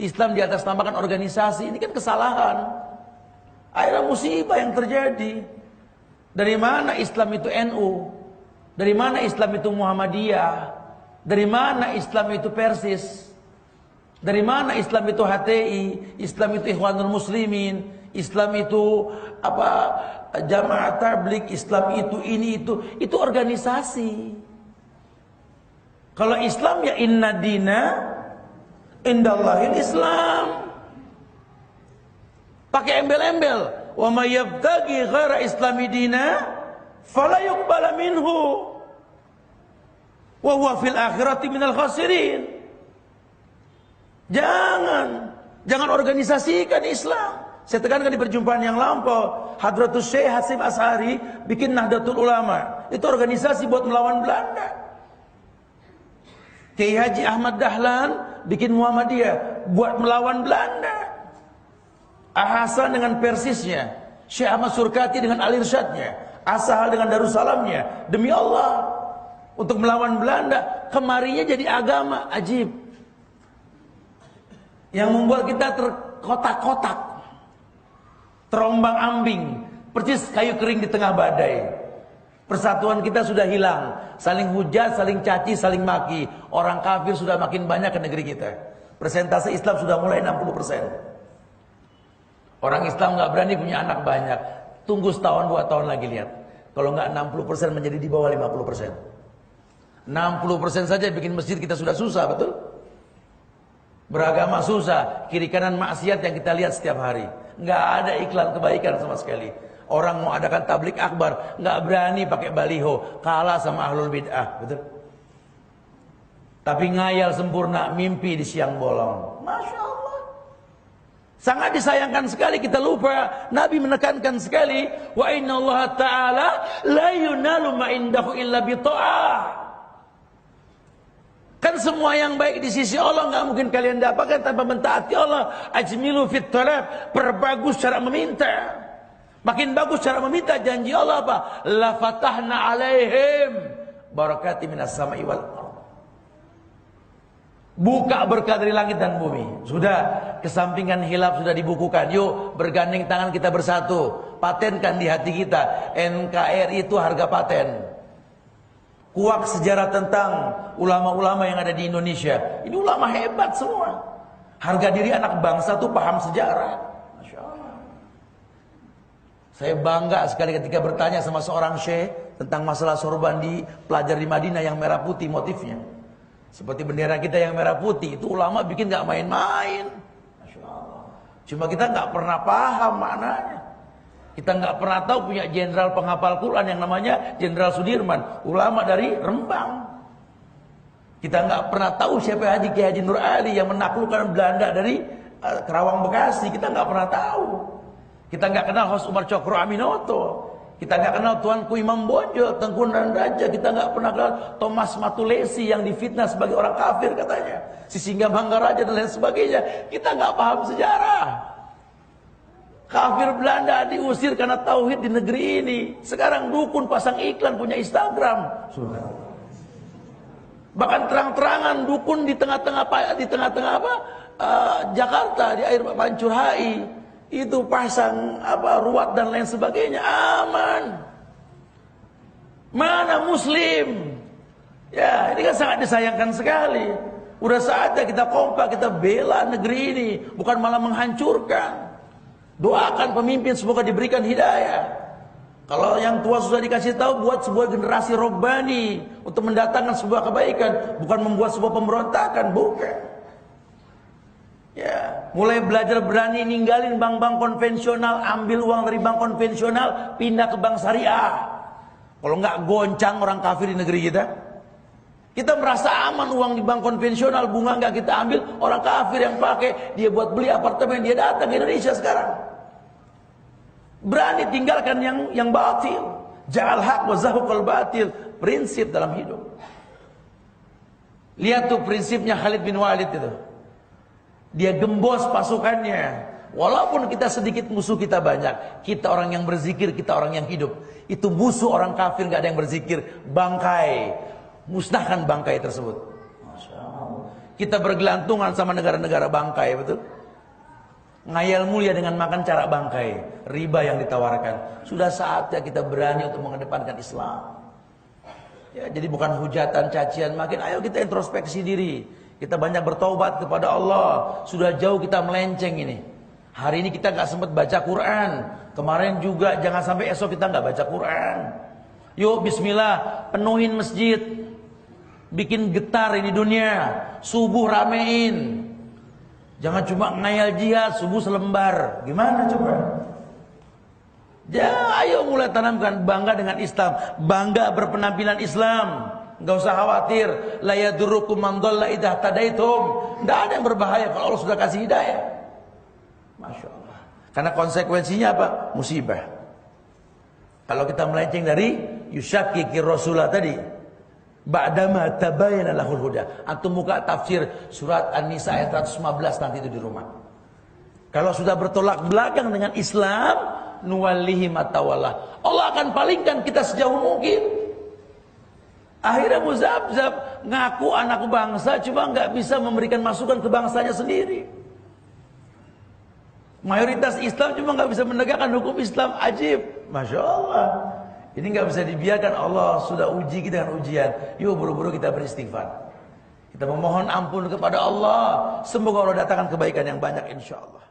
Islam di atas namakan organisasi. Ini kan kesalahan. Akhirnya musibah yang terjadi. Dari mana Islam itu NU? Dari mana Islam itu Muhammadiyah? Dari mana Islam itu Persis? Dari mana Islam itu HTI? Islam itu Ikhwanul Muslimin? Islam itu apa? Jamaah Tabligh? Islam itu ini itu organisasi. Kalau Islam ya inna dina indallahil Islam. Pakai embel-embel. Wa may yabtaghi ghaira islami dina fala yuqbala minhu wa huwa fil akhirati minal khasirin. Jangan organisasikan Islam. Saya tekankan di perjumpaan yang lampau, Hadratus Syekh Hasyim Asy'ari bikin Nahdlatul Ulama. Itu organisasi buat melawan Belanda. Kiai Haji Ahmad Dahlan bikin Muhammadiyah buat melawan Belanda. Hasan dengan Persisnya, Syekh Ahmad Surkati dengan Al-Irsyadnya, Asahal dengan Darussalamnya. Demi Allah, untuk melawan Belanda, kemarinya jadi agama ajib. Yang membuat kita terkotak-kotak, terombang-ambing, persis kayu kering di tengah badai. Persatuan kita sudah hilang, saling hujat, saling caci, saling maki. Orang kafir sudah makin banyak ke negeri kita. Persentase Islam sudah mulai 60%. Orang Islam nggak berani punya anak banyak. Tunggu setahun 2 tahun lagi lihat. Kalau nggak 60% menjadi di bawah 50%. 60% saja bikin masjid kita sudah susah, betul? Beragama susah, kiri kanan maksiat yang kita lihat setiap hari. Nggak ada iklan kebaikan sama sekali. Orang mau adakan tablik akbar, nggak berani pakai baliho, kalah sama ahlul bid'ah, betul? Tapi ngayal sempurna, mimpi di siang bolong. Masya Allah. Sangat disayangkan sekali kita lupa. Nabi menekankan sekali, wa inna Allah ta'ala la yunalu ma indahu illa bita'ah. Kan semua yang baik di sisi Allah nggak mungkin kalian dapatkan tanpa mentaati Allah. Ajmilu fit talab, perbagus cara meminta. Makin bagus cara meminta, janji Allah apa? La fatahna alaihim barakati minas sama'i wal ardh. Buka berkah dari langit dan bumi. Sudah, kesampingan hilaf sudah dibukukan. Yuk bergandeng tangan kita bersatu. Patenkan di hati kita, NKRI itu harga paten. Kuak sejarah tentang ulama-ulama yang ada di Indonesia. Ini ulama hebat semua. Harga diri anak bangsa tuh paham sejarah. Masya Allah. Saya bangga sekali ketika bertanya sama seorang syekh tentang masalah sorban di pelajar di Madinah yang merah putih motifnya. Seperti bendera kita yang merah putih, itu ulama bikin gak main-main. Masya Allah. Cuma kita gak pernah paham maknanya. Kita gak pernah tahu punya jenderal penghafal Quran yang namanya Jenderal Sudirman, ulama dari Rembang. Kita gak pernah tahu siapa Kiai Haji Nur Ali yang menaklukkan Belanda dari Kerawang Bekasi. Kita gak pernah tahu. Kita gak kenal Hos Umar Cokro Aminoto. Kita nggak kenal Tuanku Imam Bonjol, Tengku Nandaja. Kita nggak pernah kenal Thomas Matulesi yang difitnah sebagai orang kafir katanya, Sisinga Mangaraja dan lain sebagainya. Kita nggak paham sejarah. Kafir Belanda diusir karena tauhid di negeri ini. Sekarang dukun pasang iklan punya Instagram. Bahkan terang-terangan dukun di tengah-tengah apa? Jakarta di air Pancur HI. Itu pasang ruat dan lain sebagainya, aman. Mana Muslim? Ya, ini kan sangat disayangkan sekali. Udah saatnya kita kompak, kita bela negeri ini, bukan malah menghancurkan. Doakan pemimpin semoga diberikan hidayah. Kalau yang tua sudah dikasih tahu, buat sebuah generasi robbani untuk mendatangkan sebuah kebaikan, bukan membuat sebuah pemberontakan, bukan. Ya, mulai belajar berani ninggalin bank-bank konvensional, ambil uang dari bank konvensional, pindah ke bank syariah. Kalau nggak goncang orang kafir di negeri kita. Kita merasa aman uang di bank konvensional, bunga nggak kita ambil, orang kafir yang pakai, dia buat beli apartemen, dia datang ke Indonesia sekarang. Berani tinggalkan yang batil. Ja'al haq wa zahuqal batil, prinsip dalam hidup. Lihat tuh prinsipnya Khalid bin Walid itu. Dia gembos pasukannya. Walaupun kita sedikit, musuh kita banyak. Kita orang yang berzikir, kita orang yang hidup. Itu musuh orang kafir, gak ada yang berzikir. Bangkai. Musnahkan bangkai tersebut. Masya Allah. Kita bergelantungan sama negara-negara bangkai, betul? Ngayal mulia dengan makan cara bangkai, riba yang ditawarkan. Sudah saatnya kita berani untuk mengedepankan Islam. Ya, jadi bukan hujatan, cacian, makin ayo kita introspeksi diri. Kita banyak bertaubat kepada Allah. Sudah jauh kita melenceng ini. Hari ini kita nggak sempat baca Quran. Kemarin juga, jangan sampai esok kita nggak baca Quran. Yuk bismillah, penuhin masjid. Bikin getar ini dunia. Subuh ramein. Jangan cuma ngayal jihad, subuh selembar. Gimana coba? Ya, ayo mulai tanamkan bangga dengan Islam, bangga berpenampilan Islam. Enggak usah khawatir, la yadurukum man dhalla idza tadaitum. Enggak ada yang berbahaya kalau Allah sudah kasih hidayah. Masya Allah. Karena konsekuensinya apa? Musibah. Kalau kita melenceng dari yusyakiki Rasulullah tadi, ba'dama tabayyana lahul huda. Antum buka tafsir surat An-Nisa ayat 115 nanti itu di rumah. Kalau sudah bertolak belakang dengan Islam, nuwallihi matawalla. Allah akan palingkan kita sejauh mungkin. Akhirnya muzabzab ngaku anak bangsa cuma nggak bisa memberikan masukan ke bangsanya sendiri. Mayoritas Islam cuma nggak bisa menegakkan hukum Islam. Ajib, Masya Allah. Ini nggak bisa dibiarkan. Allah sudah uji kita dengan ujian. Yuk buru-buru kita beristighfar. Kita memohon ampun kepada Allah. Semoga Allah datangkan kebaikan yang banyak insya Allah.